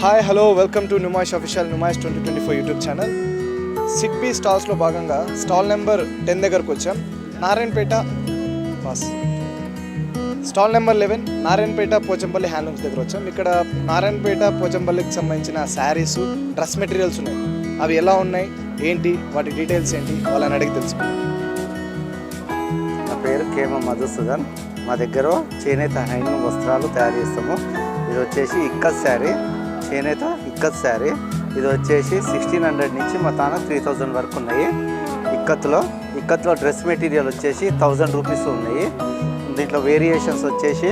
Hi hello welcome to Numaish official Numaish 2024 YouTube channel. సిగ్బీ స్టాల్స్లో భాగంగా స్టాల్ నెంబర్ 10 దగ్గరకు వచ్చాం. నారాయణపేట బాస్ stall number 11 Narayanpet Pochampally handlooms దగ్గర వచ్చాం. ఇక్కడ నారాయణపేట పోచంపల్లికి సంబంధించిన శారీస్, డ్రెస్ మెటీరియల్స్ ఉన్నాయి. అవి ఎలా ఉన్నాయి, ఏంటి, వాటి డీటెయిల్స్ ఏంటి వాళ్ళని అడిగి తెలుసుకున్నాం. నా పేరు కేమ మధుసూదన్. మా దగ్గర చేనేత హ్యాండ్లూమ్ వస్త్రాలు తయారు చేస్తాము. ఇది వచ్చేసి ఇక్కత్ శారీ, చేనేత ఇక్కత్ శారీ. ఇది వచ్చేసి 1600 నుంచి మా తాన 3000 వరకు ఉన్నాయి. ఇక్కత్లో డ్రెస్ మెటీరియల్ వచ్చేసి 1000 రూపీస్ ఉన్నాయి. దీంట్లో వేరియేషన్స్ వచ్చేసి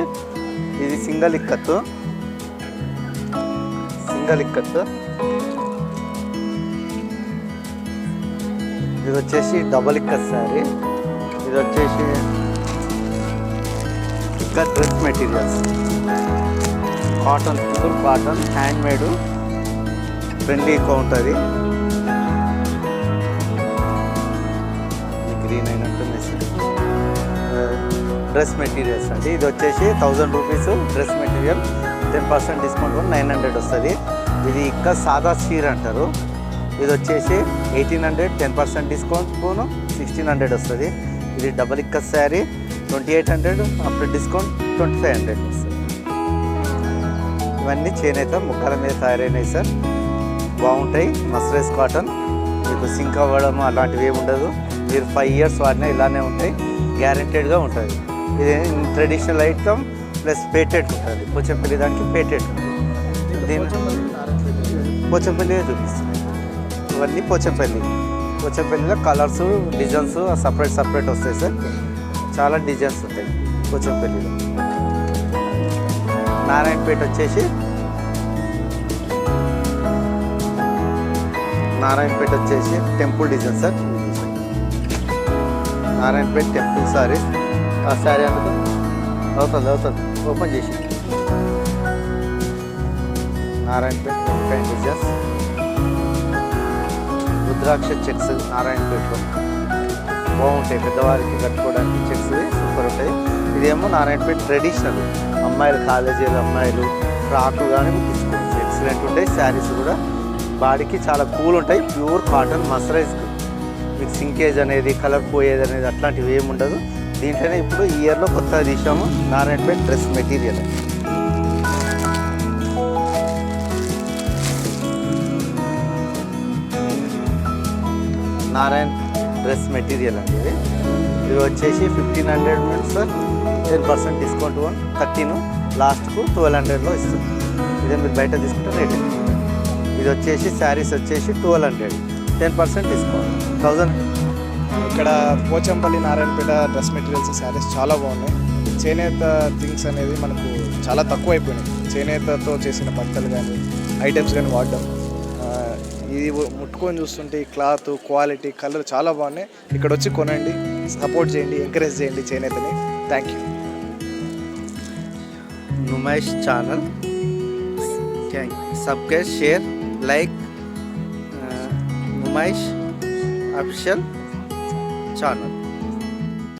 ఇది సింగల్ ఇక్కత్, ఇది వచ్చేసి డబల్ ఇక్కత్ శారీ. ఇది వచ్చేసి ikat dress materials, cotton hand made, friendly ఎక్కువ ఉంటుంది. గ్రీన్ అయినట్టు డ్రెస్ మెటీరియల్స్ అండి. ఇది వచ్చేసి 1000 రూపీస్ డ్రెస్ మెటీరియల్, 10% డిస్కౌంట్ 900 వస్తుంది. ఇది ఇంకా సాదా చీర అంటారు. ఇది వచ్చేసి 1800, 10% డిస్కౌంట్ 1600 వస్తుంది. ఇది double ikat sari 2800, after discount 2500 వస్తుంది. ఇవన్నీ చేనేత ముక్కల మీద తయారైనవి సార్. బాగుంటాయి. మస్రైజ్ కాటన్, మీకు సింక్ అవ్వడం అలాంటివి ఏమి ఉండదు. మీరు 5 years వాడినా ఇలానే ఉంటాయి, గ్యారెంటెడ్గా ఉంటుంది. ఇది ట్రెడిషనల్ ఐటమ్ ప్లస్ పేటెంట్ ఉంటుంది. పోచంపల్లి దానికి పేటెంట్ ఉంటుంది. పోచంపల్లిగా చూపిస్తుంది. ఇవన్నీ పోచంపల్లిలో కలర్స్, డిజైన్స్ సపరేట్ వస్తాయి సార్. చాలా డిజైన్స్ ఉంటాయి పోచంపల్లిలో. నారాయణపేట వచ్చేసి temple design sir. Narayanpet temple saris. ఆ శారీ అందుకు అవుతుంది ఓపెన్ చేసి. నారాయణపేట డిజైన్స్, రుద్రాక్ష చెక్స్ నారాయణపేటలో బాగుంటాయి. పెద్దవారికి కట్టుకోవడానికి చెక్స్ సూపర్ ఉంటాయి. ఇదేమో నారాయణపేట ట్రెడిషనల్, అమ్మాయిలు కాలేజీలు అమ్మాయిలు ఫ్రాక్లు కానీ తీసుకోవచ్చు. ఎక్సలెంట్ ఉంటాయి. శారీస్ కూడా బాడీకి చాలా కూల్ ఉంటాయి. ప్యూర్ కాటన్ మస్రైజ్, మీకు సింకేజ్ అనేది, కలర్ పోయేది అనేది అట్లాంటివి ఏమి ఉండదు. దీంట్లోనే ఇప్పుడు ఈ ఇయర్లో కొత్తగా తీసాము Narayanpet dress material. Narayana dress material అండి. ఇది వచ్చేసి 1500 సార్, 10% డిస్కౌంట్ 13, లాస్ట్కు 1200లో ఇస్తుంది. ఇదే మీరు బయట తీసుకుంటే రేట్. ఇది వచ్చేసి శారీస్ వచ్చేసి 1200, 10% డిస్కౌంట్ 1000. ఇక్కడ పోచంపల్లి నారాయణపేట డ్రెస్ మెటీరియల్స్, శారీస్ చాలా బాగున్నాయి. చేనేత థింగ్స్ అనేది మనకు చాలా తక్కువ అయిపోయినాయి. చేనేతతో చేసిన బట్టలు కానీ ఐటమ్స్ కానీ వాడడం, ఇది ముట్టుకొని చూస్తుంటే ఈ క్లాత్ క్వాలిటీ, కలర్ చాలా బాగున్నాయి. ఇక్కడ వచ్చి కొనండి, సపోర్ట్ చేయండి, ఎంకరేజ్ చేయండి చేనేతని. Thank you. Numaish channel subscribe, share, like Numaish official channel.